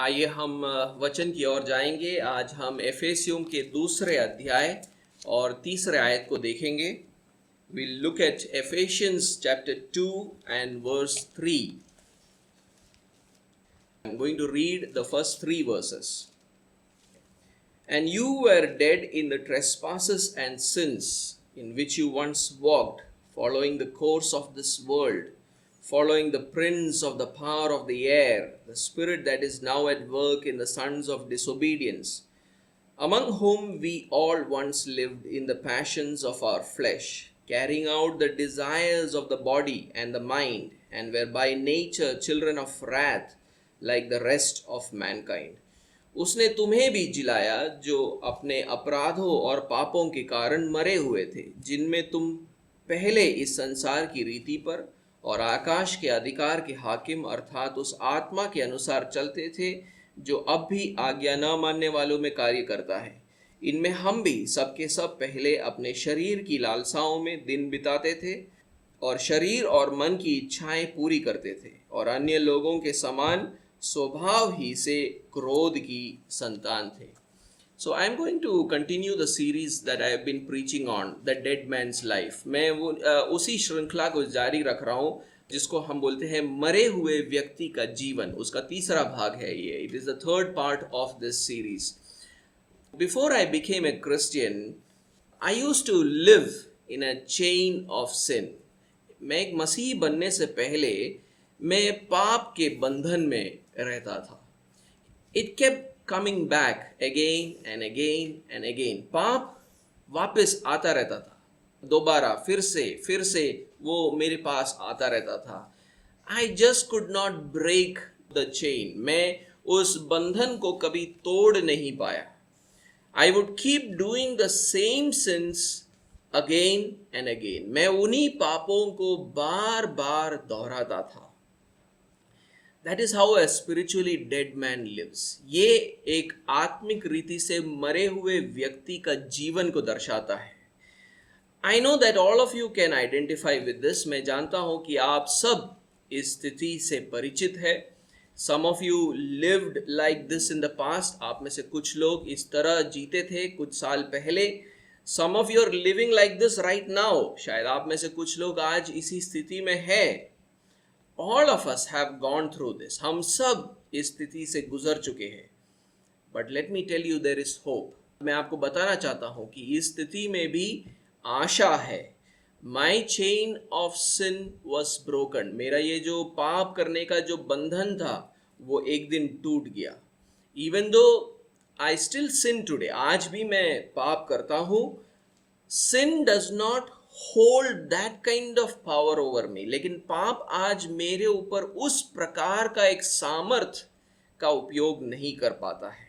आइए हम वचन की ओर जाएंगे। आज हम एफेसियों के दूसरे अध्याय और तीसरे आयत को देखेंगे। We'll look at Ephesians chapter 2 and verse 3. I'm going to read the first three verses. And you were dead in the trespasses and sins in which you once walked, following the course of this world, following the prince of the power of the air, the spirit that is now at work in the sons of disobedience, among whom we all once lived in the passions of our flesh, carrying out the desires of the body and the mind, and were by nature children of wrath, like the rest of mankind. उसने तुम्हें भी जिलाया जो अपने अपराधों और पापों के कारण मरे हुए थे, जिनमें तुम पहले इस संसार की रीति पर और आकाश के अधिकार के हाकिम अर्थात उस आत्मा के अनुसार चलते थे जो अब भी आज्ञा न मानने वालों में कार्य करता है। इनमें हम भी सबके सब पहले अपने शरीर की लालसाओं में दिन बिताते थे और शरीर और मन की इच्छाएं पूरी करते थे और अन्य लोगों के समान स्वभाव ही से क्रोध की संतान थे। So I am going to continue the series that I have been preaching on, the dead man's life. मैं उसी श्रृंखला को जारी रख रहा हूँ जिसको हम बोलते हैं मरे हुए व्यक्ति का जीवन। उसका तीसरा भाग है ये। It is the third part of this series. Before I became a Christian, I used to live in a chain of sin. मैं एक मसीही बनने से पहले मैं पाप के बंधन में रहता था। It kept coming back again and again and again. पाप वापस आता रहता था, दोबारा फिर से वो मेरे पास आता रहता था। I just could not break the chain. मैं उस बंधन को कभी तोड़ नहीं पाया। I would keep doing the same sins again and again. मैं उन्हीं पापों को बार बार दोहराता था। That is how a spiritually dead man lives. ये एक आत्मिक रीति से मरे हुए व्यक्ति का जीवन को दर्शाता है। I know that all of you can identify with this. मैं जानता हूँ कि आप सब इस स्थिति से परिचित है। Some of you lived like this in the past. आप में से कुछ लोग इस तरह जीते थे कुछ साल पहले। Some of you are living like this right now. शायद आप में से कुछ लोग आज इसी स्थिति में हैं। All of us have gone through this. हम सब इस स्थिति से गुजर चुके हैं। But let me tell you, there is hope. मैं आपको बताना चाहता हूँ कि इस स्थिति में भी आशा है। My chain of sin was broken. मेरा ये जो पाप करने का जो बंधन था वो एक दिन टूट गया। Even though I still sin today, आज भी मैं पाप करता हूँ। Sin does not hold that kind of power over me. लेकिन पाप आज मेरे ऊपर उस प्रकार का एक सामर्थ का उपयोग नहीं कर पाता है।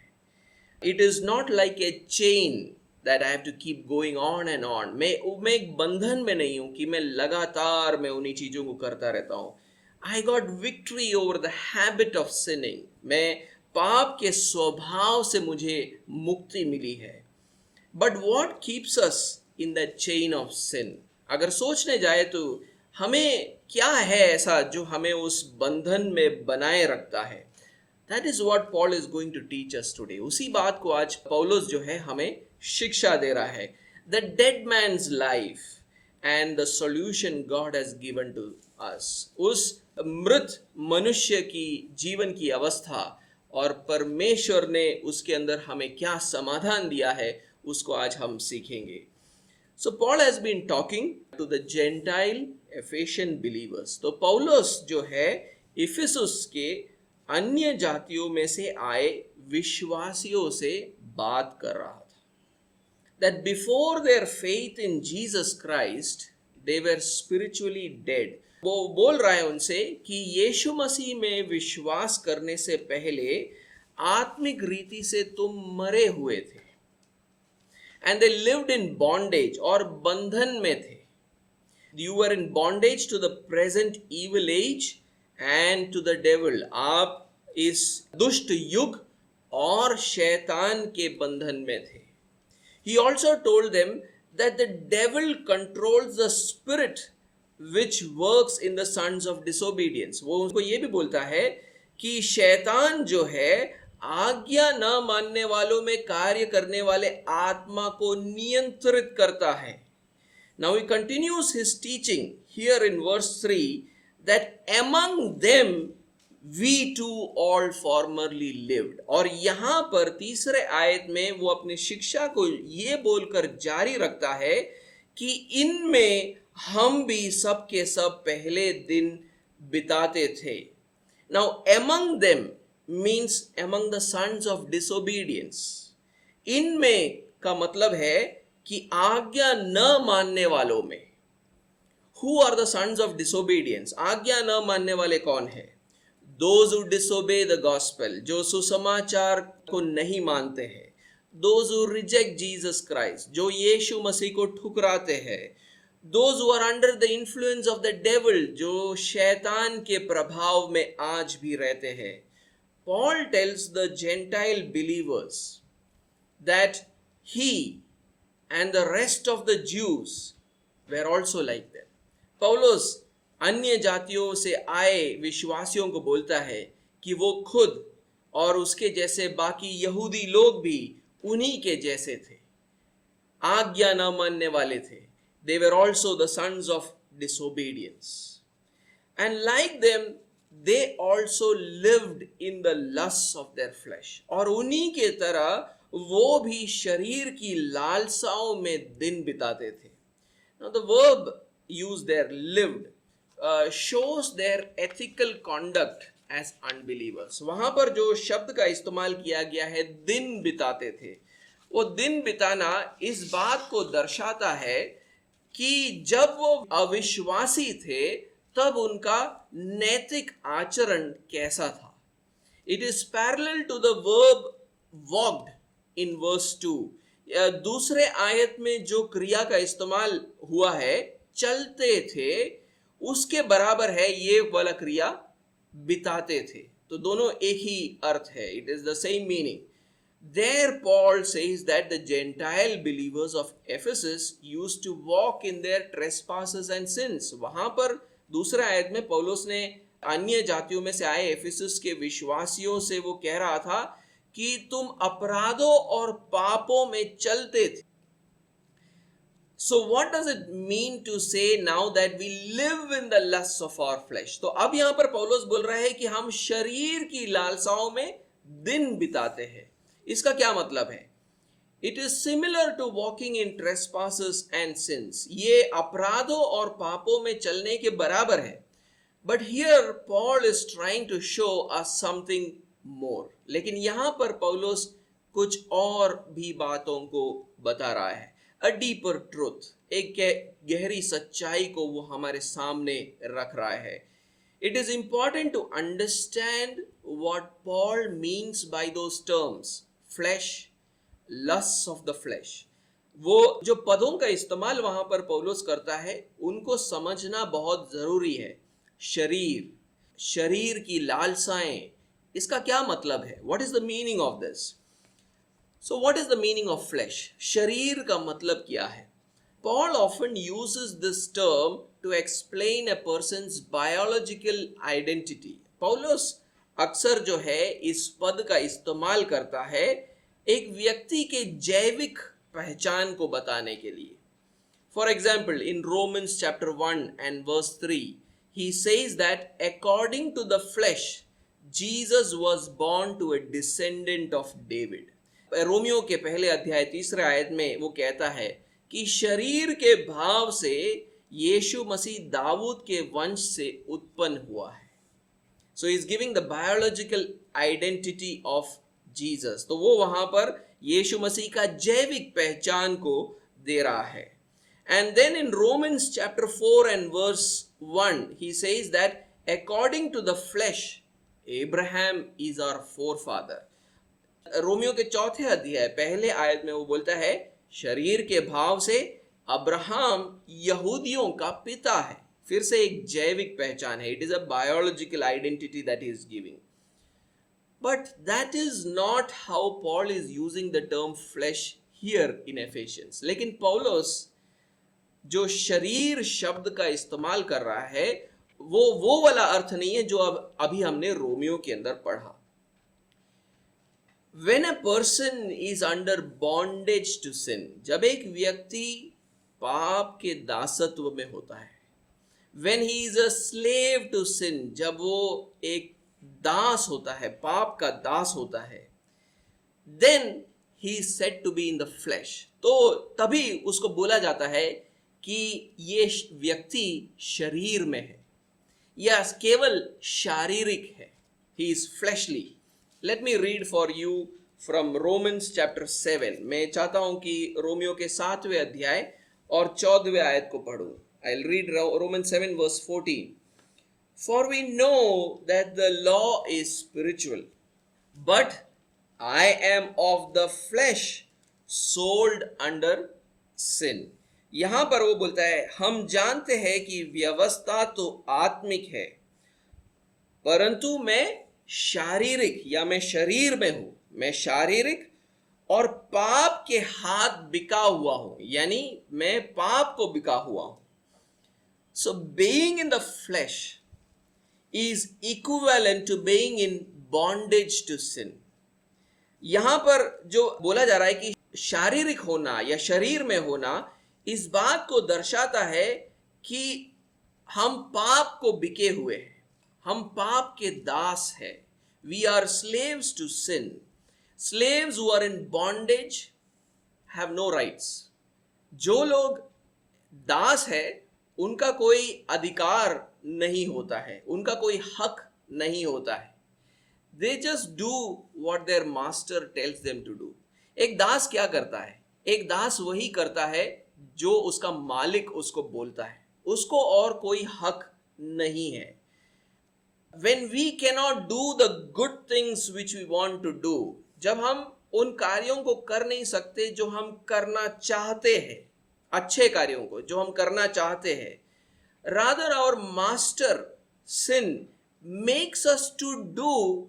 It is not like a chain that I have to keep going on and on. मैं एक बंधन में नहीं हूँ कि मैं लगातार मैं उन्हीं चीज़ों को करता रहता हूँ। I got victory over the habit of sinning. मैं पाप के स्वभाव से मुझे मुक्ति मिली है। But what keeps us in that chain of sin? अगर सोचने जाए तो हमें क्या है ऐसा जो हमें उस बंधन में बनाए रखता है? That is what Paul is going to teach us today. उसी बात को आज पौलुस जो है हमें शिक्षा दे रहा है। The dead man's life and the solution God has given to us. उस मृत मनुष्य की जीवन की अवस्था और परमेश्वर ने उसके अंदर हमें क्या समाधान दिया है उसको आज हम सीखेंगे। So Paul has been talking to the Gentile Ephesian believers. तो पौलुस जो है इफिसुस के अन्य जातियों में से आए विश्वासियों से बात कर रहा था। That before their faith in Jesus Christ, they were spiritually dead. वो बोल रहा है उनसे कि यीशु मसीह में विश्वास करने से पहले आत्मिक रीति से तुम मरे हुए थे। And they lived in bondage और बंधन में थे। You were in bondage to the present evil age and to the devil. आप इस दुष्ट युग और शैतान के बंधन में थे। He also told them that the devil controls the spirit which works in the sons of disobedience. वो उनको ये भी बोलता है कि शैतान जो है आज्ञा न मानने वालों में कार्य करने वाले आत्मा को नियंत्रित करता है. Now he continues his teaching here in verse 3 that among them we too all formerly lived. और यहाँ पर तीसरे आयत में वो अपनी शिक्षा को ये बोलकर जारी रखता है कि इनमें हम भी सब के सब पहले दिन बिताते थे. Now among them means among the sons of disobedience. इनमें का मतलब है कि आज्ञा न मानने वालों में. Who are the sons of disobedience? आज्ञा न मानने वाले कौन है? Those who disobey the gospel, जो सुसमाचार को नहीं मानते हैं. Those who reject Jesus Christ, जो यीशु मसीह को ठुकराते हैं. Those who are under the influence of the devil, जो शैतान के प्रभाव में आज भी रहते हैं. Paul tells the Gentile believers that he and the rest of the Jews were also like them. पौलुस अन्य जातियों से आए विश्वासियों को बोलता है कि वो खुद और उसके जैसे बाकी यहूदी लोग भी उन्हीं के जैसे थे, आज्ञा न मानने वाले थे. They were also the sons of disobedience. And like them, they also lived in the lusts of their flesh. और उन्हीं के तरह वो भी शरीर की लालसाओं में दिन बिताते थे. Now the verb used there, lived, shows their ethical conduct as unbelievers. वहां पर जो शब्द का इस्तेमाल किया गया है दिन बिताते थे, वो दिन बिताना इस बात को दर्शाता है कि जब वो अविश्वासी थे तब उनका नैतिक आचरण कैसा था. It is parallel to the verb walked in verse 2. दूसरे आयत में जो क्रिया का इस्तेमाल हुआ है चलते थे, उसके बराबर है ये वाला क्रिया बिताते थे. तो दोनों एक ही अर्थ है. It is the same meaning. There Paul says that the Gentile believers of Ephesus used to walk in their trespasses and sins. वहां पर दूसरे आयत में पौलुस ने अन्य जातियों में से आए एफिसस के विश्वासियों से वो कह रहा था कि तुम अपराधों और पापों में चलते थे. So what does it mean to say now that we live in the lusts of our flesh? तो अब यहां पर पौलुस बोल रहा है कि हम शरीर की लालसाओं में दिन बिताते हैं. इसका क्या मतलब है? It is similar to walking in trespasses and sins. ये अपराधों और पापों में चलने के बराबर है. But here Paul is trying to show us something more. लेकिन यहाँ पर पौलुस कुछ और भी बातों को बता रहा है. A deeper truth, एक गहरी सच्चाई को वो हमारे सामने रख रहा है. It is important to understand what Paul means by those terms. Flesh, lusts of the flesh. वो जो पदों का इस्तेमाल वहां पर पौलुस करता है उनको समझना बहुत जरूरी है. शरीर, शरीर की लालसाएं, इसका क्या मतलब है? What is the meaning of this? So what is the meaning of flesh? शरीर का मतलब क्या है? Paul often uses this term to explain a person's biological identity. पौलुस अक्सर जो है इस पद का इस्तेमाल करता है एक व्यक्ति के जैविक पहचान को बताने के लिए. For example, in Romans chapter 1 and verse 3, he says that according to the flesh, Jesus was born to a descendant of David. Romeo के पहले अध्याय तीसरे आयत में वो कहता है कि शरीर के भाव से यीशु मसीह दाऊद के वंश से उत्पन्न हुआ है. So he is giving the biological identity of Jesus. तो वो वहां पर यीशु मसीह का जैविक पहचान को दे रहा है. And then in Romans chapter 4 and verse 1, he says that according to the flesh, Abraham is our forefather. Romeo के चौथे अध्याय पहले आयत में वो बोलता है शरीर के भाव से अब्राहम यहूदियों का पिता है. फिर से एक जैविक पहचान है. It is a biological identity that he is giving. But that is not how Paul is using the term flesh here in Ephesians. लेकिन पौलुस जो शरीर शब्द का इस्तेमाल कर रहा है वो वाला अर्थ नहीं है जो अब अभी हमने रोमियो के अंदर पढ़ा. When a person is under bondage to sin, जब एक व्यक्ति पाप के दासत्व में होता है, when he is a slave to sin, जब वो एक दास होता है, पाप का दास होता है, then he is said to be in the flesh, तो तभी उसको बोला जाता है कि ये व्यक्ति शरीर में है या केवल शारीरिक है. He is fleshly. Let me read for you from Romans chapter 7. मैं चाहता हूं कि रोमियो के 7वें अध्याय और 14वें आयत को पढूं. I'll read Romans 7 verse 14. For we know that the law is spiritual, but I am of the flesh, sold under sin. यहां पर वो बोलता है, हम जानते हैं कि व्यवस्था तो आत्मिक है, परंतु मैं शारीरिक या मैं शरीर में हूं, मैं शारीरिक और पाप के हाथ बिका हुआ हूं, यानी मैं पाप को बिका हुआ हूं. So being in the flesh is equivalent to being in bondage to sin. यहां पर जो बोला जा रहा है कि शारीरिक होना या शरीर में होना इस बात को दर्शाता है कि हम पाप को बिके हुए हैं, हम पाप के दास हैं. We are slaves to sin. Slaves who are in bondage have no rights. जो लोग दास है उनका कोई अधिकार नहीं होता है, उनका कोई हक नहीं होता है. They just do what their master tells them to do. एक दास क्या करता है? एक दास वही करता है जो उसका मालिक उसको बोलता है, उसको और कोई हक नहीं है. When we cannot do the good things which we want to do, जब हम उन कार्यों को कर नहीं सकते जो हम करना चाहते हैं, अच्छे कार्यों को जो हम करना चाहते हैं, rather our master sin makes us to do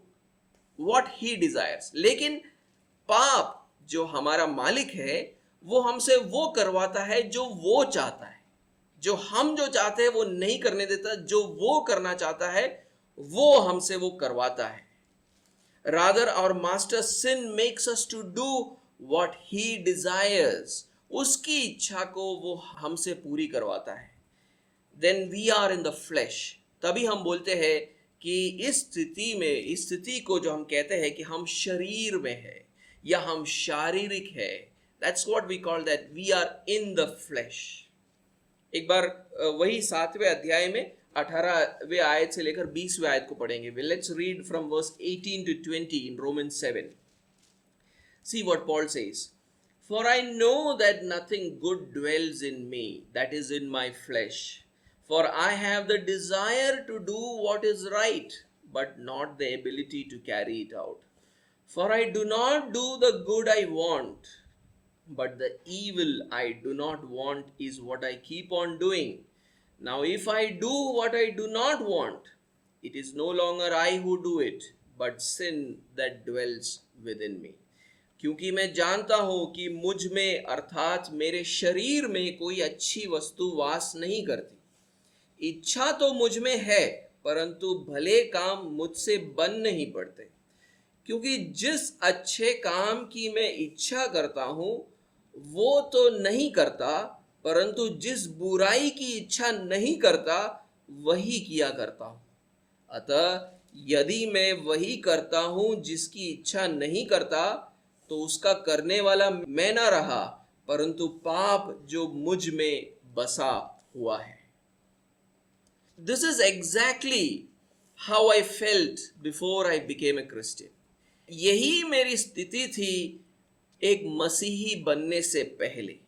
what he desires. लेकिन पाप जो हमारा मालिक है वो हमसे वो करवाता है जो वो चाहता है, जो हम जो चाहते हैं वो नहीं करने देता, जो वो करना चाहता है वो हमसे वो करवाता है. Rather our master sin makes us to do what he desires. उसकी इच्छा को वो हमसे पूरी करवाता है. Then we are in the flesh. तभी हम बोलते हैं कि इस स्थिति को जो हम कहते हैं कि हम शरीर में है या हम शारीरिक है, that's what we call that we are in the flesh. एक बार वही 7वें अध्याय में 18वें आयत से लेकर 20वें आयत को पढ़ेंगे. Let's read from verse 18 to 20 in Romans 7. See what Paul says. For I know that nothing good dwells in me, that is in my flesh. For I have the desire to do what is right, but not the ability to carry it out. For I do not do the good I want, but the evil I do not want is what I keep on doing. Now if I do what I do not want, it is no longer I who do it, but sin that dwells within me. क्योंकि मैं जानता हूं कि मुझ में अर्थात मेरे शरीर में कोई अच्छी वस्तु वास नहीं करती. इच्छा तो मुझ में है, परंतु भले काम मुझसे बन नहीं पड़ते. क्योंकि जिस अच्छे काम की मैं इच्छा करता हूं वो तो नहीं करता, परंतु जिस बुराई की इच्छा नहीं करता वही किया करता हूं. अतः यदि मैं वही करता हूं जिसकी इच्छा नहीं करता, तो उसका करने वाला मैं ना रहा, परंतु पाप जो मुझ में बसा हुआ है. This is exactly how I felt before I became a Christian. यही मेरी स्थिति थी एक मसीही बनने से पहले.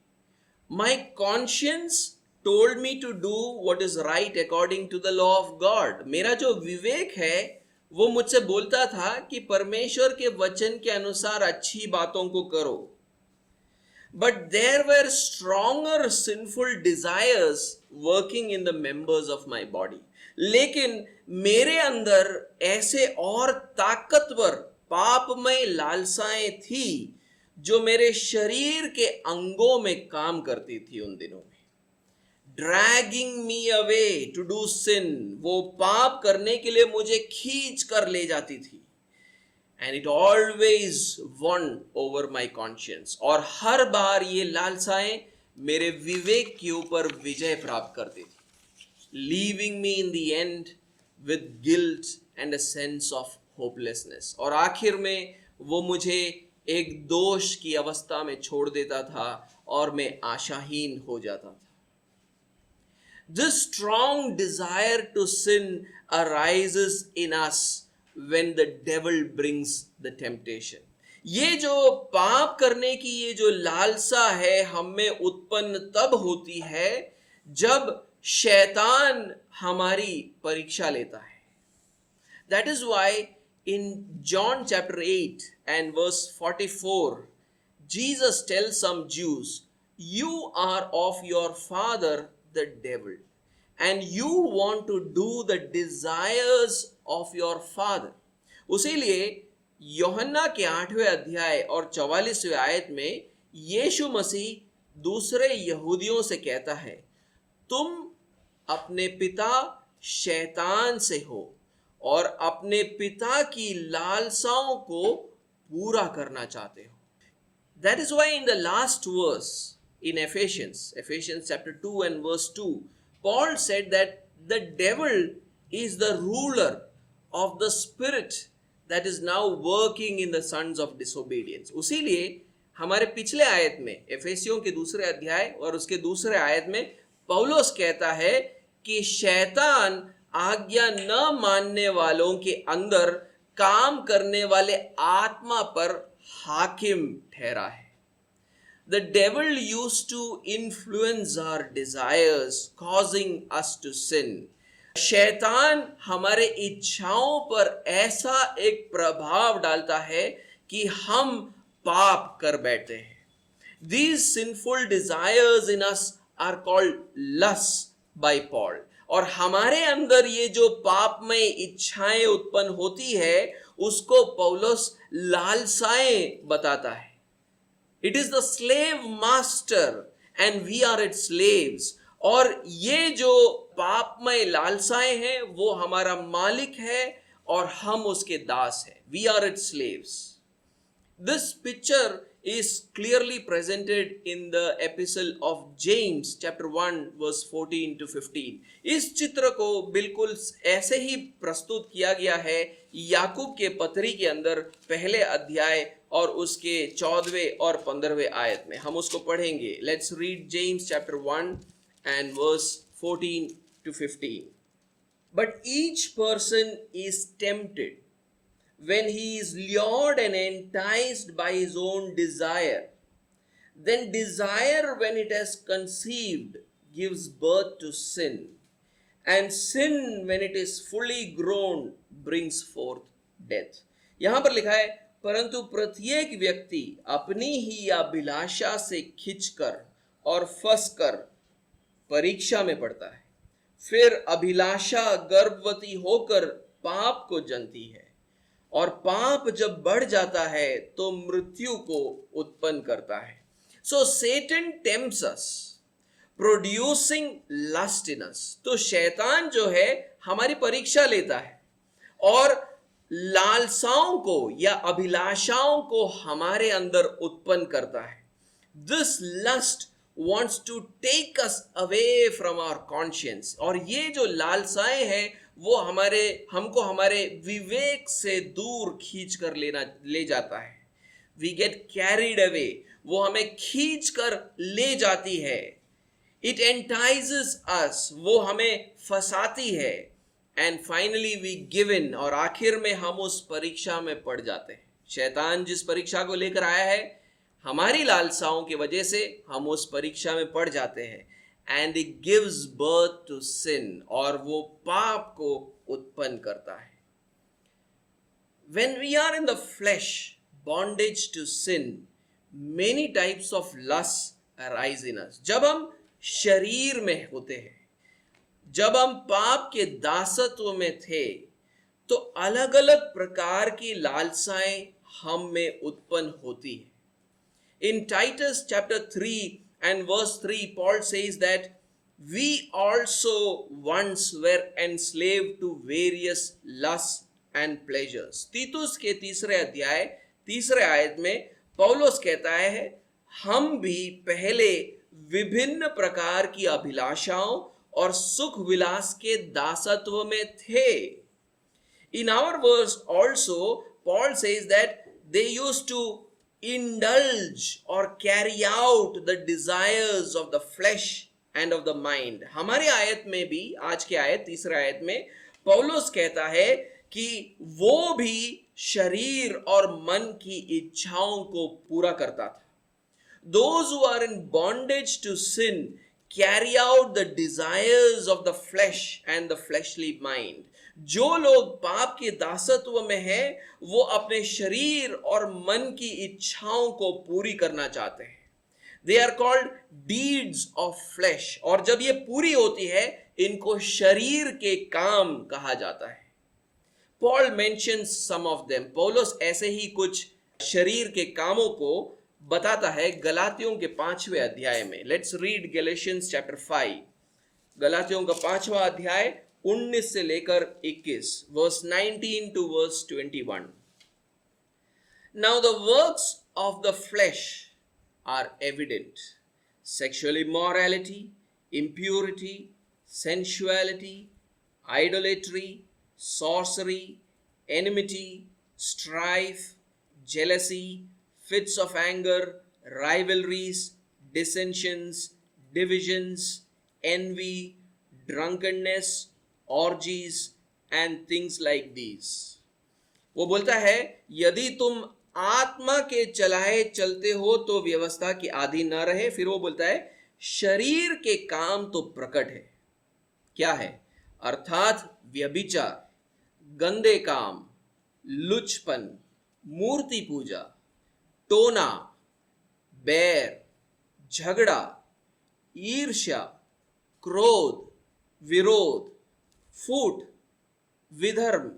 My conscience told me to do what is right according to the law of God. मेरा जो विवेक है वो मुझसे बोलता था कि परमेश्वर के वचन के अनुसार अच्छी बातों को करो. But there were stronger sinful desires working in the members of my body. लेकिन मेरे अंदर ऐसे और ताकतवर पापमय लालसाएं थी जो मेरे शरीर के अंगों में काम करती थी उन दिनों में. Dragging me away to do sin, वो पाप करने के लिए मुझे खींच कर ले जाती थी. and it always won over my conscience. और हर बार ये लालसाएं मेरे विवेक के ऊपर विजय प्राप्त करती थी, leaving me in the end with guilt and a sense of hopelessness. और आखिर में वो मुझे एक दोष की अवस्था में छोड़ देता था और मैं आशाहीन हो जाता था. This strong desire to sin arises in us when the devil brings the temptation. ये जो पाप करने की ये जो लालसा है हम में उत्पन्न तब होती है जब शैतान हमारी परीक्षा लेता है. That is why in John chapter 8 and verse 44, Jesus tells some Jews, "You are of your father the devil, and you want to do the desires of your father." उसीलिए यूहन्ना के 8वें अध्याय और 44वें आयत में यीशु मसीह दूसरे यहूदियों से कहता है, तुम अपने पिता शैतान से हो और अपने पिता की लालसाओं को पूरा करना चाहते हो. That is why in the last verse in Ephesians chapter 2 and verse 2, Paul said that the devil is the ruler of the spirit that is now working in the sons of disobedience. उसीलिए हमारे पिछले आयत में एफेसियों के दूसरे अध्याय और उसके दूसरे आयत में पौलुस कहता है कि शैतान आज्ञा न मानने वालों के अंदर काम करने वाले आत्मा पर हाकिम ठहरा है. The devil used to influence our desires, causing us to sin. शैतान हमारे इच्छाओं पर ऐसा एक प्रभाव डालता है कि हम पाप कर बैठते हैं. These sinful desires in us are called lusts by Paul. और हमारे अंदर ये जो पापमय इच्छाएं उत्पन्न होती है उसको पौलुस लालसाएं बताता है. It is the slave master and we are its slaves. और ये जो पापमय लालसाएं हैं वो हमारा मालिक है और हम उसके दास हैं. We are its slaves. This picture is clearly presented in the epistle of James chapter 1 verse 14 to 15. इस चित्र को बिल्कुल ऐसे ही प्रस्तुत किया गया है याकूब के पत्री के अंदर पहले अध्याय और उसके 14वें और 15वें आयत में. हम उसको पढ़ेंगे. Let's read James chapter 1 and verse 14 to 15. But each person is tempted when he is lured and enticed by his own desire. Then desire, when it has conceived, gives birth to sin. And sin, when it is fully grown, brings forth death. यहां पर लिखा है, परंतु प्रत्येक व्यक्ति अपनी ही अभिलाषा से खिंचकर और फंसकर परीक्षा में पड़ता है. फिर अभिलाषा गर्भवती होकर पाप को जनती है और पाप जब बढ़ जाता है तो मृत्यु को उत्पन्न करता है. So Satan tempts us, producing lust in us. तो शैतान जो है हमारी परीक्षा लेता है और लालसाओं को या अभिलाषाओं को हमारे अंदर उत्पन्न करता है. This lust wants to take us away from our conscience. और ये जो लालसाएं हैं वो हमको हमारे विवेक से दूर खींच कर ले जाता है. We get carried away. वो हमें खींच कर ले जाती है. It entices us. वो हमें फंसाती है. And finally we give in. और आखिर में हम उस परीक्षा में पड़ जाते हैं. शैतान जिस परीक्षा को लेकर आया है हमारी लालसाओं की वजह से हम उस परीक्षा में पड़ जाते हैं. And it gives birth to sin. और वो पाप को उत्पन्न करता है. When we are in the flesh, bondage to sin, many types of lusts arise in us. जब हम शरीर में होते हैं, जब हम पाप के दासत्व में थे, तो अलग अलग प्रकार की लालसाएं हम में उत्पन्न होती है. In Titus chapter 3 and verse 3, Paul says that we also once were enslaved to various lusts and pleasures. तीतुस के तीसरे अध्याय तीसरे आयत में पौलुस कहता है हम भी पहले विभिन्न प्रकार की अभिलाषाओं और सुख विलास के दासत्व में थे. In our verse also, Paul says that they used to indulge or carry out the desires of the flesh and of the mind. हमारे आयत में भी, आज के आयत तीसरे आयत में पौलुस कहता है कि वो भी शरीर और मन की इच्छाओं को पूरा करता था. Those who are in bondage to sin carry out the desires of the flesh and the fleshly mind. जो लोग पाप के दासत्व में हैं वो अपने शरीर और मन की इच्छाओं को पूरी करना चाहते हैं. They are called deeds of flesh. और जब ये पूरी होती है इनको शरीर के काम कहा जाता है. Paul mentions some of them. पौलुस ऐसे ही कुछ शरीर के कामों को बताता है गलातियों के 5वें अध्याय में. Let's read Galatians chapter 5. गलातियों का 5वां अध्याय 19 से लेकर 21, verse 19 to verse 21. Now the works of the flesh are evident: sexual immorality, impurity, sensuality, idolatry, sorcery, enmity, strife, jealousy, fits of anger, rivalries, dissensions, divisions, envy, drunkenness, orgies and things like these. वो बोलता है यदि तुम आत्मा के चलाए चलते हो तो व्यवस्था के अधीन न रहे. फिर वो बोलता है शरीर के काम तो प्रकट है. क्या है? अर्थात व्यभिचार, गंदे काम, लुचपन, मूर्ति पूजा, टोना, बैर, झगड़ा, ईर्ष्या, क्रोध, विरोध, फूट, विधर्म,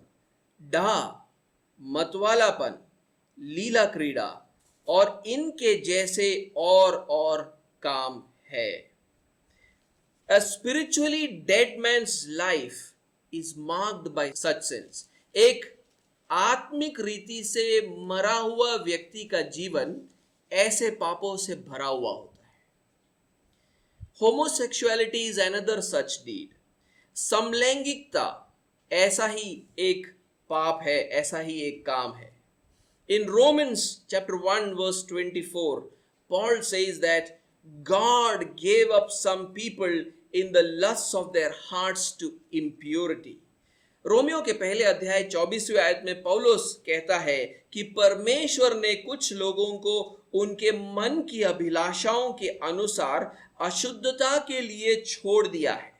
डाह, मतवालापन, लीला क्रीड़ा और इनके जैसे और काम है. A spiritually dead man's life is marked by such sins. एक आत्मिक रीति से मरा हुआ व्यक्ति का जीवन ऐसे पापों से भरा हुआ होता है. Homosexuality is another such deed. समलैंगिकता ऐसा ही एक पाप है, ऐसा ही एक काम है. In Romans chapter 1 verse 24, Paul says that God gave up some people in the lusts of their hearts to impurity. Romeo के पहले अध्याय 24वें आयत में पौलुस कहता है कि परमेश्वर ने कुछ लोगों को उनके मन की अभिलाषाओं के अनुसार अशुद्धता के लिए छोड़ दिया है.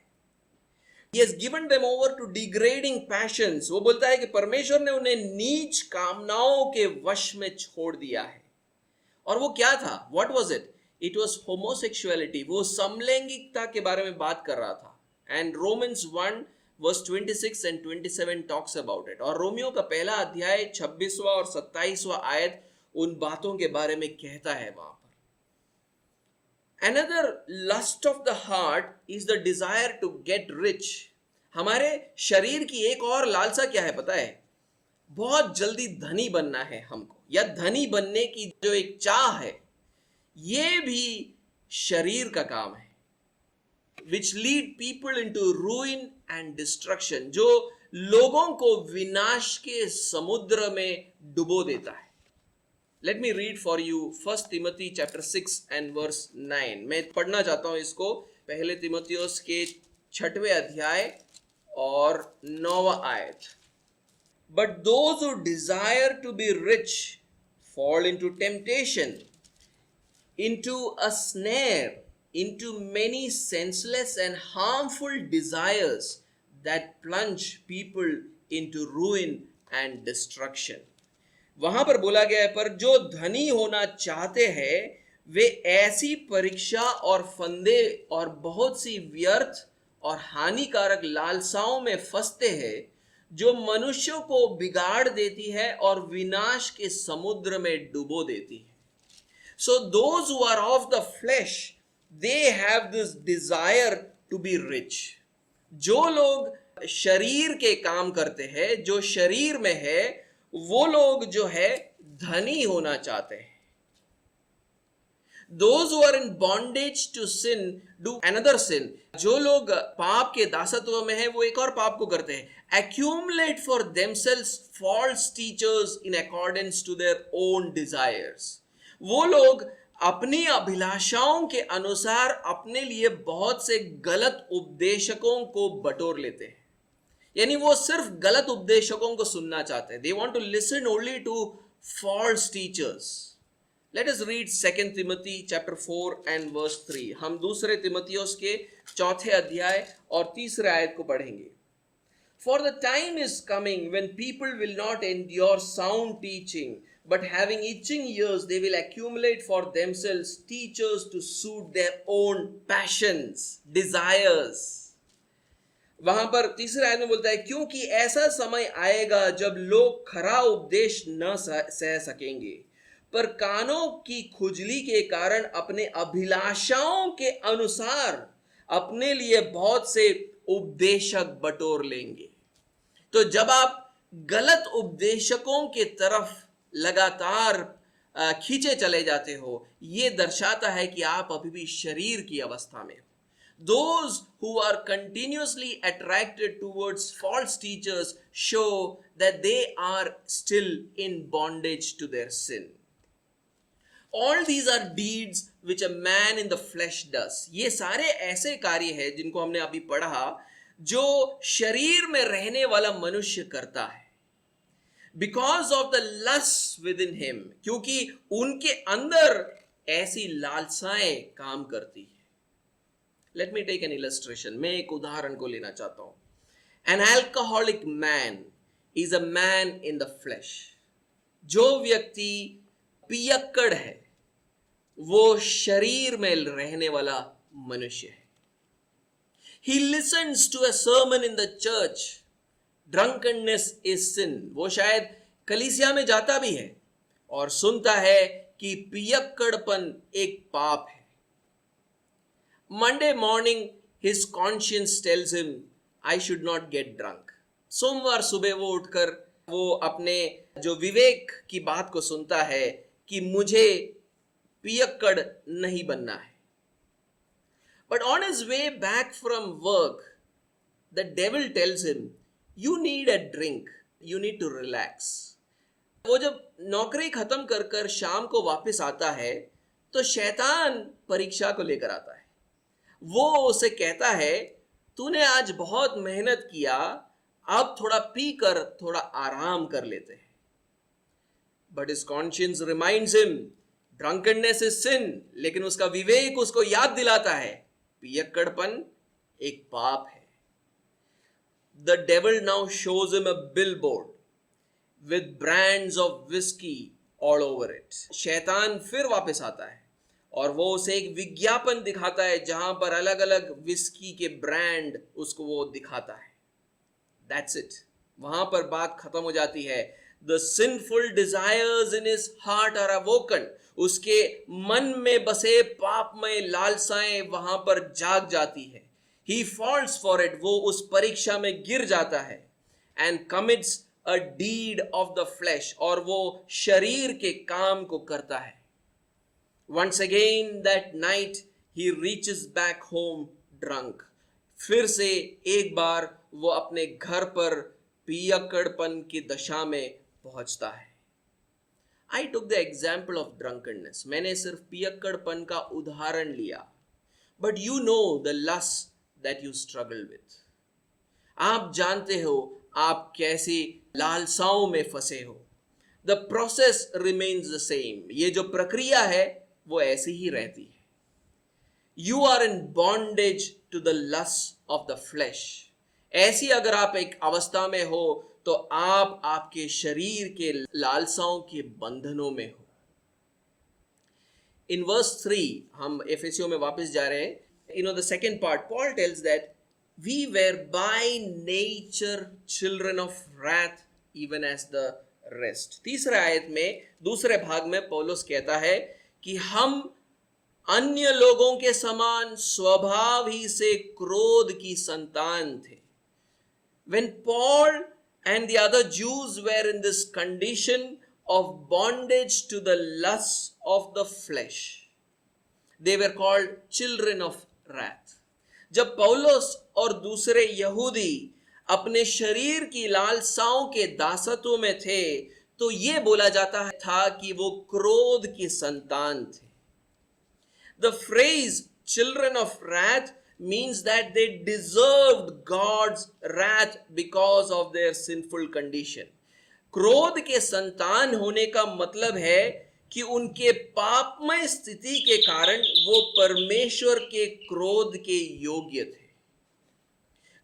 He has given them over to degrading passions. वो बोलता है कि परमेश्वर ने उन्हें नीच कामनाओं के वश में छोड़ दिया है. और वो क्या था? What was it? It was homosexuality. वो समलैंगिकता के बारे में बात कर रहा था. And Romans 1 verse 26 and 27 talks about it. और रोमियो का पहला अध्याय 26वां और 27वां आयत उन बातों के बारे में कहता है वहां पर. Another lust of the heart is the desire to get rich. हमारे शरीर की एक और लालसा क्या है पता है? बहुत जल्दी धनी बनना है हमको, या धनी बनने की जो एक चाह है, ये भी शरीर का काम है. Which lead people into ruin and destruction. जो लोगों को विनाश के समुद्र में डुबो देता है. Let me read for you 1 Timothy chapter 6 and verse 9. मैं पढ़ना चाहता हूं इसको. पहले तिमोथियोस के 6वें अध्याय और 9वां आयत. But those who desire to be rich fall into temptation, into a snare, into many senseless and harmful desires that plunge people into ruin and destruction. वहां पर बोला गया है पर जो धनी होना चाहते हैं वे ऐसी परीक्षा और फंदे और बहुत सी व्यर्थ और हानिकारक लालसाओं में फंसते हैं जो मनुष्यों को बिगाड़ देती है और विनाश के समुद्र में डुबो देती है. So those who are of the flesh, they have this desire to be rich. जो लोग शरीर के काम करते हैं, जो शरीर में है, वो लोग जो है धनी होना चाहते हैं. Those who are in bondage to sin do another sin. जो लोग पाप के दासत्व में है, वो एक और पाप को करते हैं. Accumulate for themselves false teachers in accordance to their own desires. वो लोग अपनी अभिलाषाओं के अनुसार अपने लिए बहुत से गलत उपदेशकों को बटोर लेते हैं. यानी वो सिर्फ गलत उपदेशकों को सुनना चाहते हैं. They want to listen only to false teachers. Let us read 2 Timothy chapter 4 and verse 3. हम दूसरे तिमोथियुस के चौथे अध्याय और तीसरे आयत को पढ़ेंगे. For the time is coming when people will not endure sound teaching, but having itching ears, they will accumulate for themselves teachers to suit their own passions, desires. वहां पर तीसरे आयत में बोलता है, क्योंकि ऐसा समय आएगा जब लोग खरा उपदेश न सह सकेंगे, पर कानों की खुजली के कारण अपने अभिलाषाओं के अनुसार अपने लिए बहुत से उपदेशक बटोर लेंगे. तो जब आप गलत उपदेशकों के तरफ लगातार खींचे चले जाते हो, ये दर्शाता है कि आप अभी भी शरीर की अवस्था में हो. Those who are continuously attracted towards false teachers show that they are still in bondage to their sin. All these are deeds which a man in the flesh does. ये सारे ऐसे कार्य हैं जिनको हमने अभी पढ़ा, जो शरीर में रहने वाला मनुष्य करता है. Because of the lust within him, क्योंकि उनके अंदर ऐसी लालसाएं काम करती है. Let me take an illustration. मैं एक उदाहरण को लेना चाहता हूं. An alcoholic man is a man in the flesh. जो व्यक्ति पियक्कड़ है, वो शरीर में रहने वाला मनुष्य है. He listens to a sermon in the church. Drunkenness is sin. वो शायद कलीसिया में जाता भी है और सुनता है कि पियक्कड़पन एक पाप है. Monday morning, his conscience tells him, I should not get drunk. सोमवार सुबह वो उठकर वो अपने जो विवेक की बात को सुनता है कि मुझे पियक्कड़ नहीं बनना है. But on his way back from work, the devil tells him, you need a drink, you need to relax. वो जब नौकरी खत्म कर कर शाम को वापस आता है, तो शैतान परीक्षा को लेकर आता है. वो उसे कहता है, तूने आज बहुत मेहनत किया, अब थोड़ा पी कर थोड़ा आराम कर लेते हैं. But his conscience reminds him, drunkenness is sin. लेकिन उसका विवेक उसको याद दिलाता है, पियक्कड़पन एक पाप है. The devil now shows him a billboard with brands of whiskey all over it. शैतान फिर वापस आता है और वो उसे एक विज्ञापन दिखाता है जहां पर अलग अलग विस्की के ब्रांड उसको वो दिखाता है. That's it. वहां पर बात खत्म हो जाती है. The sinful desires in his heart are awoken. उसके मन में बसे पापमय लालसाएं वहां पर जाग जाती है. He falls for it. वो उस परीक्षा में गिर जाता है. And commits a deed of the flesh. और वो शरीर के काम को करता है. Once again that night he reaches back home drunk. फिर से एक बार वो अपने घर पर पियक्कड़पन की दशा में पहुंचता है. I took the example of drunkenness. मैंने सिर्फ पियक्कड़पन का उदाहरण लिया. But you know the lust that you struggle with. आप जानते हो आप कैसी लालसाओं में फंसे हो. The process remains the same. ये जो प्रक्रिया है वो ऐसी ही रहती है. You are in bondage to the lust of the flesh. ऐसी अगर आप एक अवस्था में हो तो आप आपके शरीर के लालसाओं के बंधनों में हो. In verse 3 हम एफेसियों में वापस जा रहे हैं. The second part, Paul tells that we were by nature children of wrath even as the rest. तीसरे आयत में दूसरे भाग में पौलुस कहता है कि हम अन्य लोगों के समान स्वभाव ही से क्रोध की संतान थे. When Paul and the other Jews were in this condition of bondage to the lusts of the flesh, they were called children of wrath. जब पौलुस और दूसरे यहूदी अपने शरीर की लालसाओं के दासत्व में थे, तो ये बोला जाता था कि वो क्रोध की संतान थे. The phrase children of wrath means that they deserved God's wrath because of their sinful condition. क्रोध के संतान होने का मतलब है कि उनके पापमय स्थिति के कारण वो परमेश्वर के क्रोध के योग्य थे.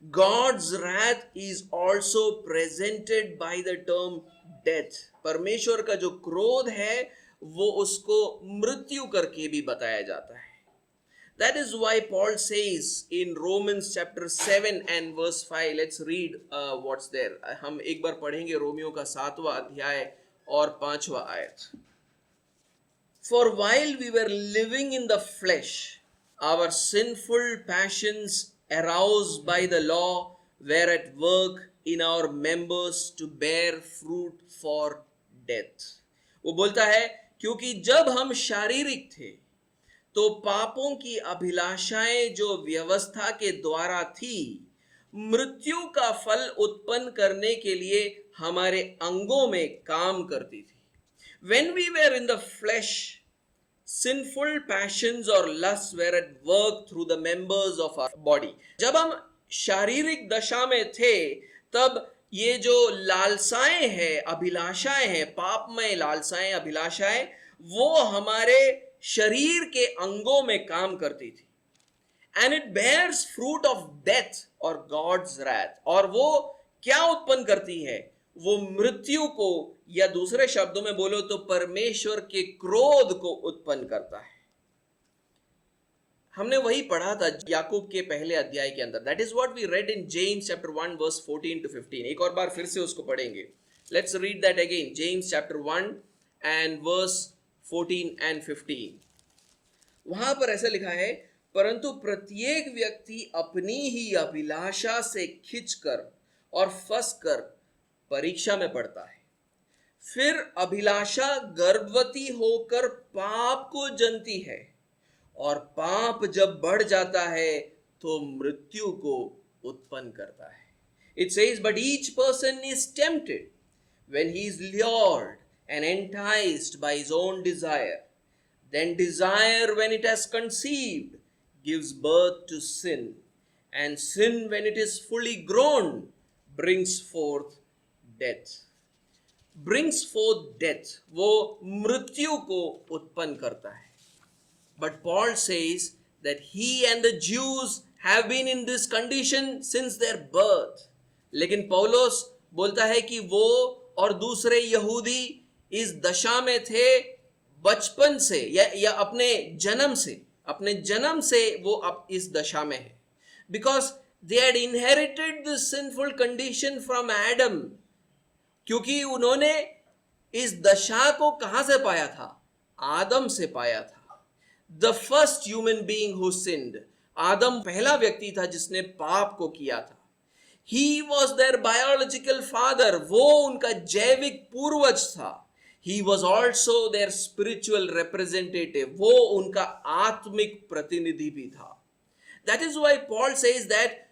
God's wrath is also presented by the term death. परमेश्वर का जो क्रोध है वो उसको मृत्यु करके भी बताया जाता है. That is why Paul says in Romans chapter 7 and verse 5, let's read what's there. हम एक बार पढ़ेंगे रोमियो का 7वां अध्याय और 5वां आयत. For while we were living in the flesh, our sinful passions aroused by the law were at work in our members to bear fruit for death. वो बोलता है क्योंकि जब हम शारीरिक थे तो पापों की अभिलाषाएं जो व्यवस्था के द्वारा थी, मृत्यु का फल उत्पन्न करने के लिए हमारे अंगों में काम करती थी. When we were in the flesh, sinful passions or lusts were at work through the members of our body. जब हम शारीरिक दशा में थे, तब ये जो लालसाएं हैं, अभिलाषाएं हैं, पापमय लालसाएं, अभिलाषाएं, वो हमारे शरीर के अंगों में काम करती थी. And it bears fruit of death or God's wrath. और वो क्या उत्पन्न करती है? वो मृत्यु को, या दूसरे शब्दों में बोलो तो परमेश्वर के क्रोध को उत्पन्न करता है. हमने वही पढ़ा था याकूब के पहले अध्याय के अंदर. That is what we read in James chapter 1 verse 14 to 15. एक और बार फिर से उसको पढ़ेंगे. Let's read that again. James chapter 1 and verse 14 and 15. वहां पर ऐसा लिखा है, परंतु प्रत्येक व्यक्ति अपनी ही अभिलाषा से खिंचकर और फंसकर परीक्षा में पड़ता है. फिर अभिलाषा गर्भवती होकर पाप को जनती है, और पाप जब बढ़ जाता है तो मृत्यु को उत्पन्न करता है. It says, but each person is tempted when he is lured and enticed by his own desire. Then desire, when it has conceived, gives birth to sin. And sin, when it is fully grown, brings forth death. Brings forth death. वो मृत्यु को उत्पन्न करता है. But Paul says that he and the Jews have been in this condition since their birth. लेकिन पौलुस बोलता है कि वो और दूसरे यहूदी इस दशा में थे बचपन से, या अपने जन्म से वो अब इस दशा में है. Because they had inherited this sinful condition from Adam. क्योंकि उन्होंने इस दशा को कहां से पाया था? आदम से पाया था. The first human being who sinned. आदम पहला व्यक्ति था जिसने पाप को किया था. He was their biological father. वो उनका जैविक पूर्वज था. He was also their spiritual representative. वो उनका आत्मिक प्रतिनिधि भी था. That is why Paul says that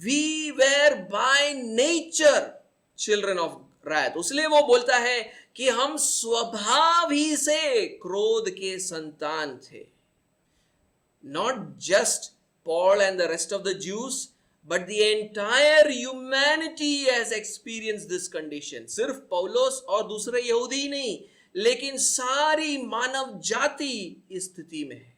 we were by nature children of wrath. उसलिए वो बोलता है कि हम स्वभाव ही से क्रोध के संतान थे. Not just Paul and the rest of the Jews, but the entire humanity has experienced this condition. सिर्फ पौलुस और दूसरे यहूदी नहीं, लेकिन सारी मानव जाति इस स्थिति में है.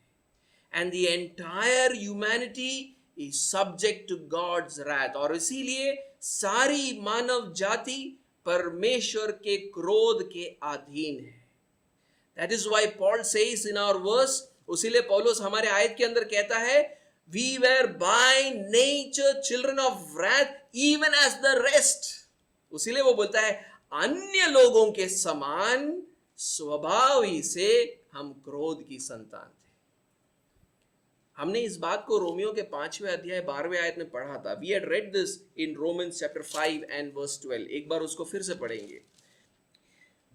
And the entire humanity is subject to God's wrath. और इसीलिए सारी मानव जाति परमेश्वर के क्रोध के अधीन है. That is why Paul says in our verse, उसीलिए पौलुस हमारे आयत के अंदर कहता है, we were by nature children of wrath even as the rest. उसीलिए वो बोलता है अन्य लोगों के समान स्वभाव ही से हम क्रोध की संतान थे. हमने इस बात को रोमियो के 5वें अध्याय 12वें आयत में पढ़ा था. We had read this in Romans chapter 5 and verse 12. एक बार उसको फिर से पढ़ेंगे.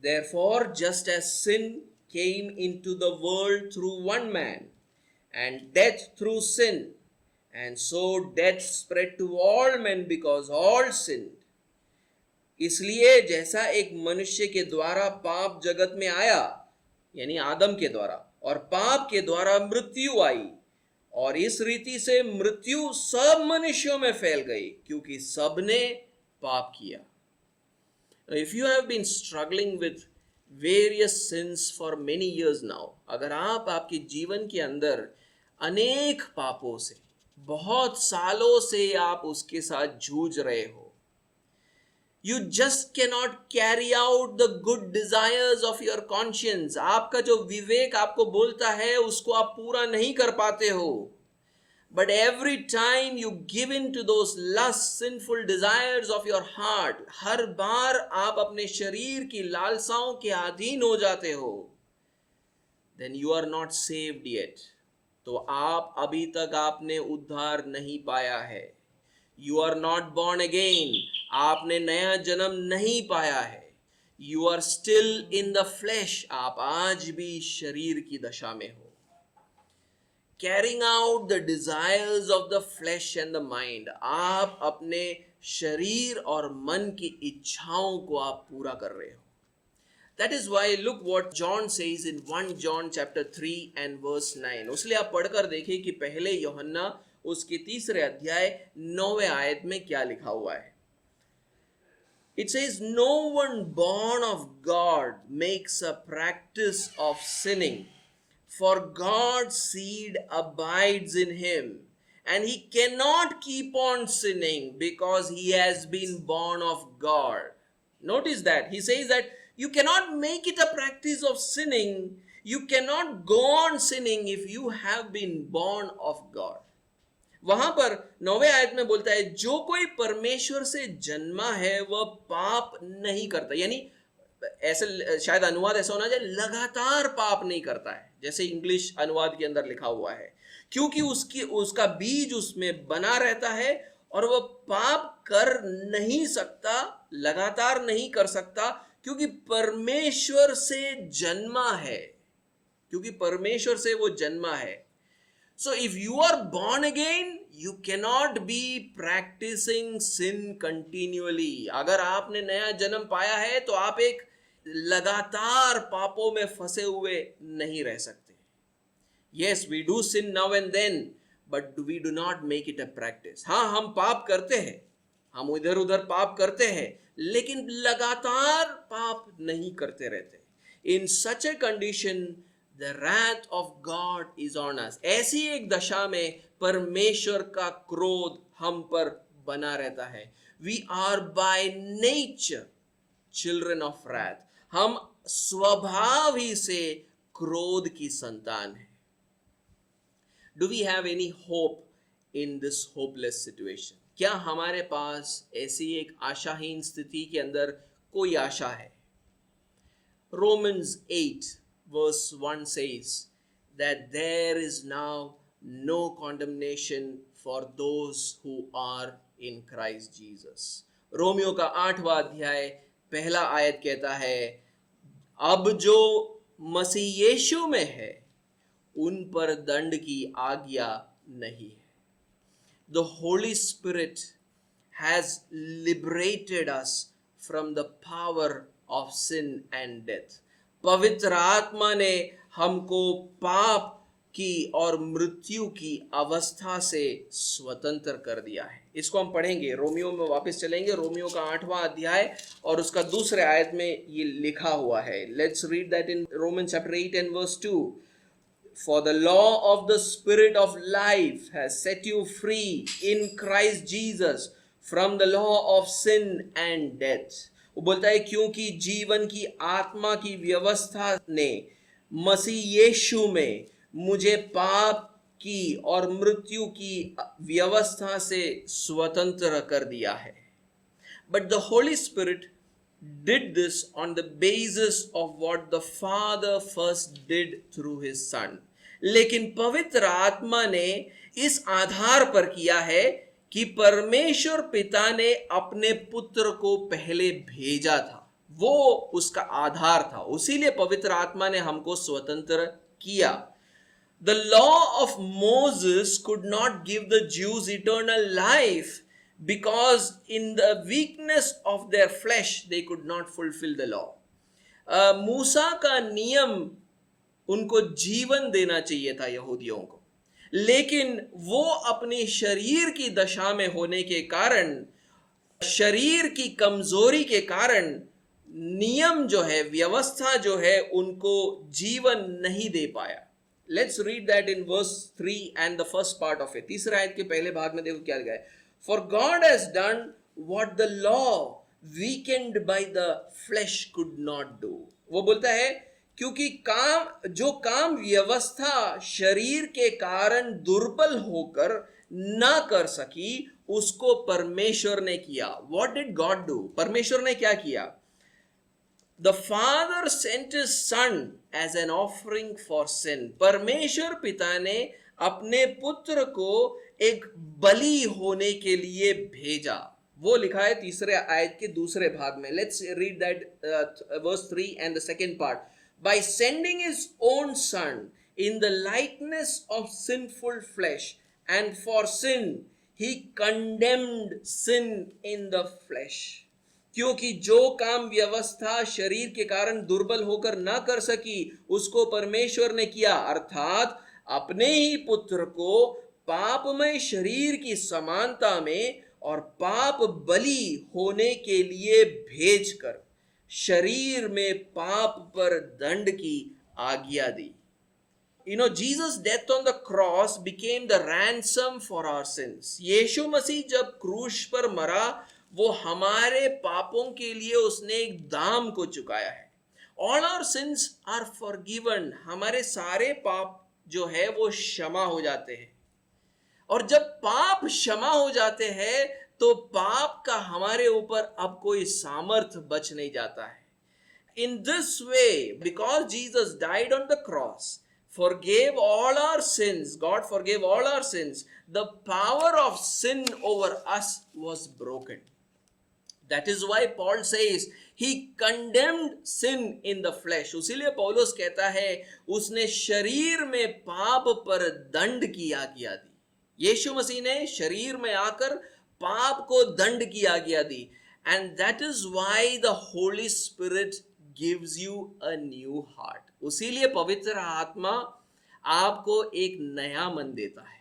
Therefore, just as sin came into the world through one man, and death through sin, and so death spread to all men because all sinned. इसलिए जैसा एक मनुष्य के द्वारा पाप जगत में आया, यानी आदम के द्वारा, और पाप के द्वारा मृत्यु आई, और इस रीति से मृत्यु सब मनुष्यों में फैल गई क्योंकि सबने पाप किया. If you have been struggling with various sins for many years now, अगर आप आपके जीवन के अंदर अनेक पापों से बहुत सालों से आप उसके साथ जूझ रहे हो, you just cannot carry out the good desires of your conscience. आपका जो विवेक आपको बोलता है उसको आप पूरा नहीं कर पाते हो. But every time you give in to those lust, sinful desires of your heart, हर बार आप अपने शरीर की लालसाओं के अधीन हो जाते हो, then you are not saved yet. तो आप अभी तक आपने उद्धार नहीं पाया है. You are not born again. आपने नया जन्म नहीं पाया है. You are still in the flesh. आप आज भी शरीर की दशा में हो. Carrying out the desires of the flesh and the mind. आप अपने शरीर और मन की इच्छाओं को आप पूरा कर रहे हो. That is why look what John says in 1 John chapter 3 and verse 9. उसलिए आप पढ़कर देखिए कि पहले यूहन्ना उसके 3 अध्याय 9वें आयत में क्या लिखा हुआ है. It says, no one born of God makes a practice of sinning, for God's seed abides in him, and he cannot keep on sinning because he has been born of God. Notice that. He says that you cannot make it a practice of sinning. You cannot go on sinning if you have been born of God. वहां पर 9वें आयत में बोलता है, जो कोई परमेश्वर से जन्मा है वह पाप नहीं करता. यानी ऐसे शायद अनुवाद ऐसा होना चाहिए, लगातार पाप नहीं करता है, जैसे इंग्लिश अनुवाद के अंदर लिखा हुआ है, क्योंकि उसका बीज उसमें बना रहता है और वह पाप कर नहीं सकता, लगातार नहीं कर सकता, क्योंकि परमेश्वर से जन्मा है, क्योंकि परमेश्वर से वो जन्मा है. So if you are born again, you cannot be practicing sin continually. अगर आपने नया जन्म पाया है तो आप एक लगातार पापों में फंसे हुए नहीं रह सकते. Yes, we do sin now and then, but we do not make it a practice. हाँ, हम पाप करते हैं, हम इधर उधर पाप करते हैं, लेकिन लगातार पाप नहीं करते रहते. In such a condition, the wrath of God is on us. ऐसी एक दशा में परमेश्वर का क्रोध हम पर बना रहता है. We are by nature children of wrath. हम स्वभाव ही से क्रोध की संतान हैं. Do we have any hope in this hopeless situation? क्या हमारे पास ऐसी एक आशाहीन स्थिति के अंदर कोई आशा है? Romans 8 verse 1 says that there is now no condemnation for those who are in Christ Jesus. Romeo का 8वां अध्याय पहला आयत कहता है, अब जो मसीह यीशु में है उन पर दंड की आज्ञा नहीं है. The Holy Spirit has liberated us from the power of sin and death. पवित्र आत्मा ने हमको पाप की और मृत्यु की अवस्था से स्वतंत्र कर दिया है. इसको हम पढ़ेंगे, रोमियो में वापस चलेंगे, रोमियो का 8वां अध्याय और उसका 2 आयत में ये लिखा हुआ है. Let's read that in Romans chapter 8 and verse 2. For the law of the Spirit of life has set you free in Christ Jesus from the law of sin and death. वो बोलता है क्योंकि जीवन की आत्मा की व्यवस्था ने मसीह यीशु में मुझे पाप की और मृत्यु की व्यवस्था से स्वतंत्र कर दिया है. But the Holy Spirit did this on the basis of what the Father first did through his Son. लेकिन पवित्र आत्मा ने इस आधार पर किया है कि परमेश्वर पिता ने अपने पुत्र को पहले भेजा था, वो उसका आधार था, उसीलिए पवित्र आत्मा ने हमको स्वतंत्र किया। The law of Moses could not give the Jews eternal life because in the weakness of their flesh they could not fulfill the law. मूसा का नियम उनको जीवन देना चाहिए था यहूदियों को, लेकिन वो अपनी शरीर की दशा में होने के कारण, शरीर की कमजोरी के कारण नियम जो है, व्यवस्था जो है, उनको जीवन नहीं दे पाया। Let's read that in verse 3 and the first part of it. तीसरे आयत के पहले भाग में देखो क्या लिखा है। For God has done what the law weakened by the flesh could not do. वो बोलता है क्योंकि जो काम व्यवस्था शरीर के कारण दुर्बल होकर ना कर सकी, उसको परमेश्वर ने किया। What did God do? परमेश्वर ने क्या किया? The Father sent his Son as an offering for sin. परमेश्वर पिता ने अपने पुत्र को एक बलि होने के लिए भेजा। वो लिखा है तीसरे आयत के दूसरे भाग में। Let's read that verse 3 and the second part. By sending his own Son in the likeness of sinful flesh, and for sin he condemned sin in the flesh. क्योंकि जो काम व्यवस्था शरीर के कारण दुर्बल होकर ना कर सकी, उसको परमेश्वर ने किया, अर्थात अपने ही पुत्र को पापमय शरीर की समानता में और पाप बलि होने के लिए भेजकर शरीर में पाप पर दंड की आज्ञा दी। Jesus' death on the cross became the ransom for our sins. यीशु मसीह जब क्रूस पर मरा, वो हमारे पापों के लिए उसने एक दाम को चुकाया है। All our sins are forgiven. हमारे सारे पाप जो है वो क्षमा हो जाते हैं, और जब पाप क्षमा हो जाते हैं तो पाप का हमारे ऊपर अब कोई सामर्थ्य बच नहीं जाता है। In this way, because Jesus died on the cross, forgave all our sins, God forgave all our sins, the power of sin over us was broken. That is why Paul says he condemned sin in the flesh. उसीलिए पौलुस कहता है उसने शरीर में पाप पर दंड की आज्ञा दी। यीशु मसीह ने शरीर में आकर पाप को दंड की आज्ञा दी। And that is why the Holy Spirit gives you a new heart. उसीलिए पवित्र आत्मा आपको एक नया मन देता है।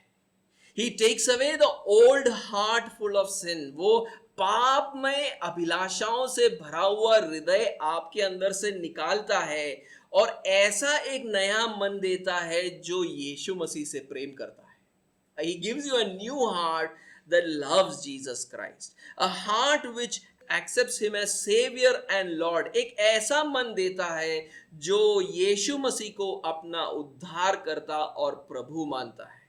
He takes away the old heart full of sin. वो पाप में अभिलाषाओं से भरा हुआ हृदय आपके अंदर से निकालता है और ऐसा एक नया मन देता है जो यीशु मसीह से प्रेम करता है। He gives you a new heart that loves Jesus Christ, a heart which accepts him as savior and lord. एक ऐसा मन देता है जो यीशु मसीह को अपना उद्धारकर्ता और प्रभु मानता है।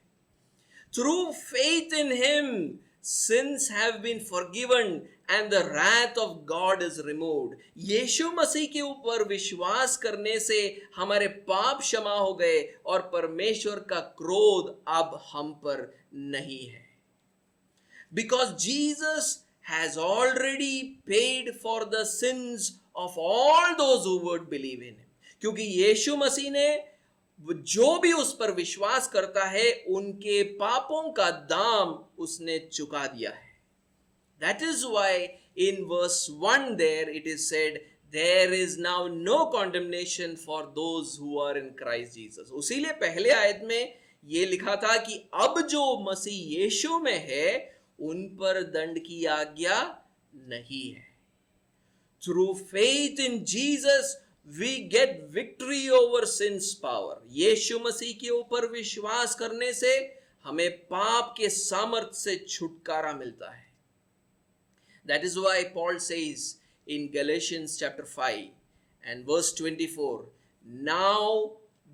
Through faith in him, sins have been forgiven and the wrath of God is removed. यीशु मसीह के ऊपर विश्वास करने से हमारे पाप क्षमा हो गए और परमेश्वर का क्रोध अब हम पर नहीं है। Because Jesus has already paid for the sins of all those who would believe in him. क्योंकि यीशु मसीह ने जो भी उस पर विश्वास करता है उनके पापों का दाम उसने चुका दिया है। That is why in verse 1 there it is said, there is now no condemnation for those who are in Christ Jesus. उसीलिए पहले आयत में ये लिखा था कि अब जो मसीह यीशु में है उन पर दंड की आज्ञा नहीं है। Through faith in Jesus we get victory over sin's power. यीशु मसीह के ऊपर विश्वास करने से हमें पाप के सामर्थ्य से छुटकारा मिलता है। That is why Paul says in Galatians chapter 5 and verse 24, now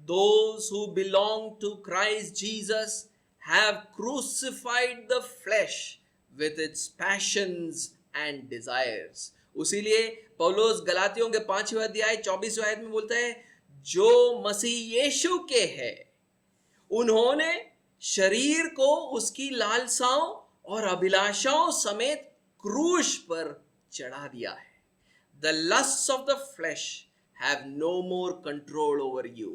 those who belong to Christ Jesus have crucified the flesh with its passions and desires. उसीलिए पौलुस गलातियों के 5वें अध्याय 24वें आयत में बोलता है, जो मसीह यीशु के है उन्होंने शरीर को उसकी लालसाओं और अभिलाषाओं समेत क्रूस पर चढ़ा दिया है. The lusts of the flesh have no more control over you.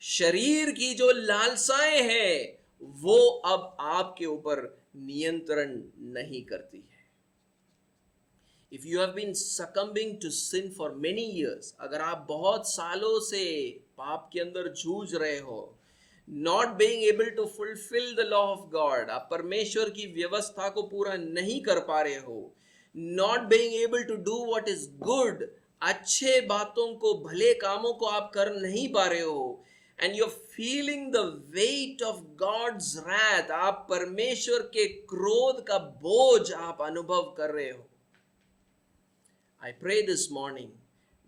शरीर की जो लालसाएं हैं वो अब आपके ऊपर नियंत्रण नहीं करती है. If you have been succumbing to sin for many years, अगर आप बहुत सालों से पाप के अंदर जूझ रहे हो, not being able to fulfill the law of God, आप परमेश्वर की व्यवस्था को पूरा नहीं कर पा रहे हो, not being able to do what is good, अच्छे बातों को, भले कामों को आप कर नहीं पा रहे हो, and you're feeling the weight of God's wrath, आप परमेश्वर के क्रोध का बोझ आप अनुभव कर रहे हो. I pray this morning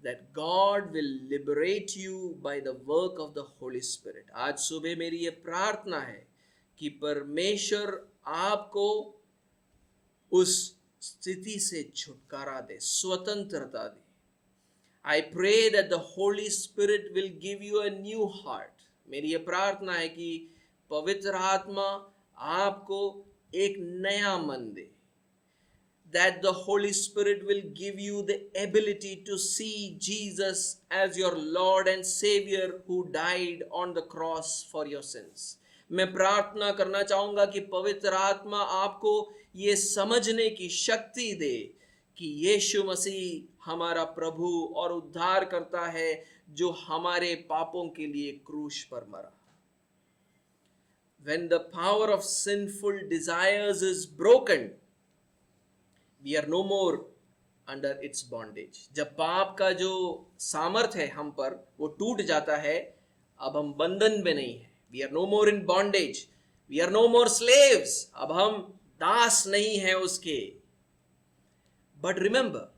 that God will liberate you by the work of the Holy Spirit. आज सुबह मेरी ये प्रार्थना है कि परमेश्वर आपको उस स्थिति से छुटकारा दे, स्वतंत्रता दे. I pray that the Holy Spirit will give you a new heart. मेरी ये प्रार्थना है कि पवित्र आत्मा आपको एक नया मन दे. That the Holy Spirit will give you the ability to see Jesus as your Lord and Savior who died on the cross for your sins. मैं प्रार्थना करना चाहूँगा कि पवित्र आत्मा आपको ये समझने की शक्ति दे कि यीशु मसीह हमारा प्रभु और उद्धार करता है जो हमारे पापों के लिए क्रूस पर मरा. When the power of sinful desires is broken, we are no more under its bondage. जब पाप का जो सामर्थ है हम पर वो टूट जाता है, अब हम बंधन में नहीं है. We are no more in bondage. We are no more slaves. अब हम दास नहीं हैं उसके. But remember,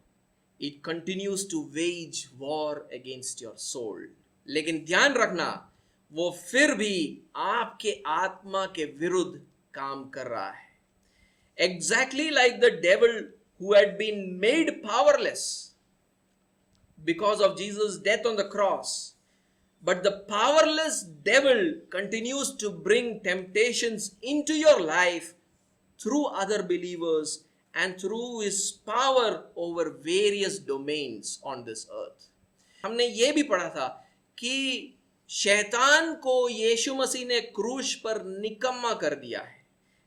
it continues to wage war against your soul. लेकिन ध्यान रखना, वो फिर भी आपके आत्मा के विरुद्ध काम कर रहा है. Exactly like the devil who had been made powerless because of Jesus' death on the cross. But the powerless devil continues to bring temptations into your life through other believers and through his power over various domains on this earth. हमने ये भी पढ़ा था कि शैतान को यीशु मसीह ने क्रूस पर निकम्मा कर दिया है,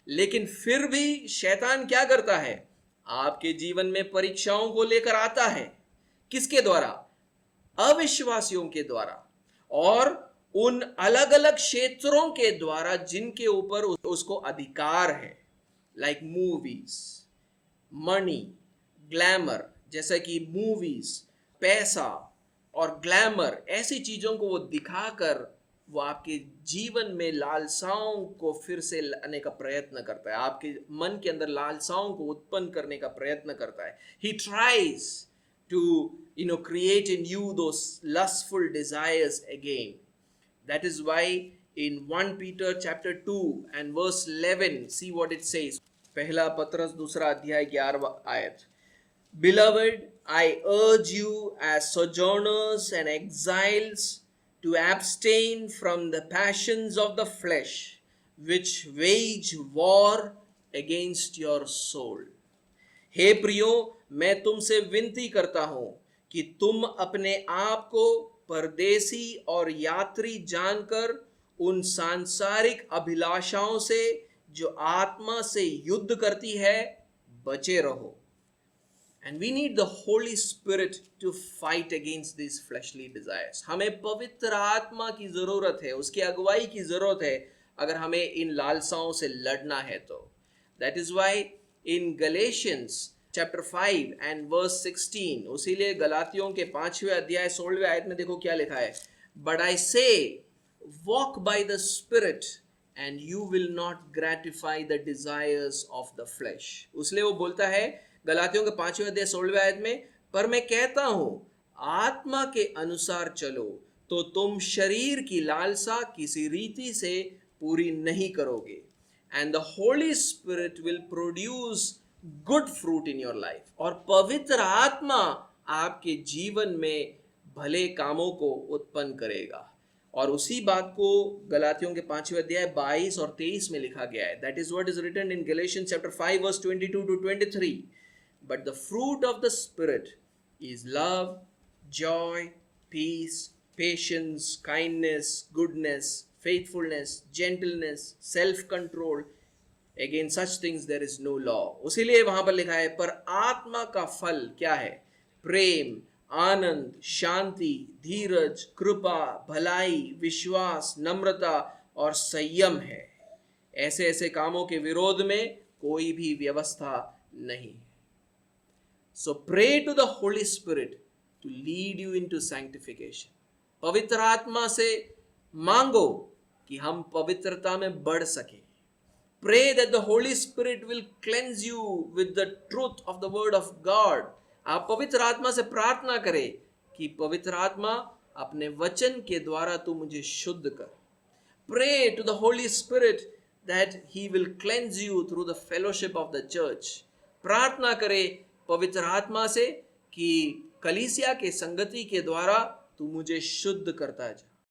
लेकिन फिर भी शैतान क्या करता है? आपके जीवन में परीक्षाओं को लेकर आता है. किसके द्वारा? अविश्वासियों के द्वारा और उन अलग अलग क्षेत्रों के द्वारा जिनके ऊपर उसको अधिकार है. लाइक मूवीज, मनी, ग्लैमर, जैसे कि मूवीज, पैसा और ग्लैमर, ऐसी चीजों को वो दिखाकर वो आपके जीवन में लालसाओं को फिर से लाने का प्रयत्न करता है, आपके मन के अंदर लालसाओं को उत्पन्न करने का प्रयत्न करता है. He tries to create in you those lustful desires again. That is why in 1 Peter chapter 2 and verse 11, see what it says. पहला पत्रस दूसरा अध्याय 11वां आयत. Beloved, I urge you as sojourners and exiles to abstain from the passions of the flesh, which wage war against your soul. हे प्रियो, मैं तुमसे विनती करता हूं कि तुम अपने आप को परदेसी और यात्री जानकर उन सांसारिक अभिलाषाओं से जो आत्मा से युद्ध करती है बचे रहो. And we need the Holy Spirit to fight against these fleshly desires. हमें पवित्र आत्मा की ज़रूरत है, उसकी अगुवाई की ज़रूरत है अगर हमें इन लालसाओं से लड़ना है तो. That is why in Galatians chapter 5 and verse 16, उसीलिए गलातियों के 5वें अध्याय 16वें आयत में देखो क्या लिखा है. But I say, walk by the Spirit and you will not gratify the desires of the flesh. उसलिए वो बोलता है गलातियों के 5वें अध्याय 16वें आयत में, पर मैं कहता हूं आत्मा के अनुसार चलो तो तुम शरीर की लालसा किसी रीति से पूरी नहीं करोगे. And the Holy Spirit will produce good fruit in your life. और पवित्र आत्मा आपके जीवन में भले कामों को उत्पन्न करेगा. और उसी बात को गलातियों के 5वें अध्याय 22 और 23 में लिखा गया है. That is what is written in Galatians chapter 5 verse 22 to 23. But the fruit of the Spirit is love, joy, peace, patience, kindness, goodness, faithfulness, gentleness, self-control. Against such things there is no law. उसीलिए वहां पर लिखा है, पर आत्मा का फल क्या है? प्रेम, आनंद, शांति, धीरज, कृपा, भलाई, विश्वास, नम्रता और संयम है. ऐसे ऐसे कामों के विरोध में कोई भी व्यवस्था नहीं. So pray to the Holy Spirit to lead you into sanctification. पवित्र आत्मा से मांगो कि हम पवित्रता में बढ़ सकें. Pray that the Holy Spirit will cleanse you with the truth of the word of God. आप पवित्र आत्मा से प्रार्थना करें कि पवित्र आत्मा अपने वचन के द्वारा तू मुझे शुद्ध कर. Pray to the Holy Spirit that he will cleanse you through the fellowship of the church. प्रार्थना करें पवित्र आत्मा से कि कलीसिया के संगति के द्वारा तू मुझे शुद्ध करता जा.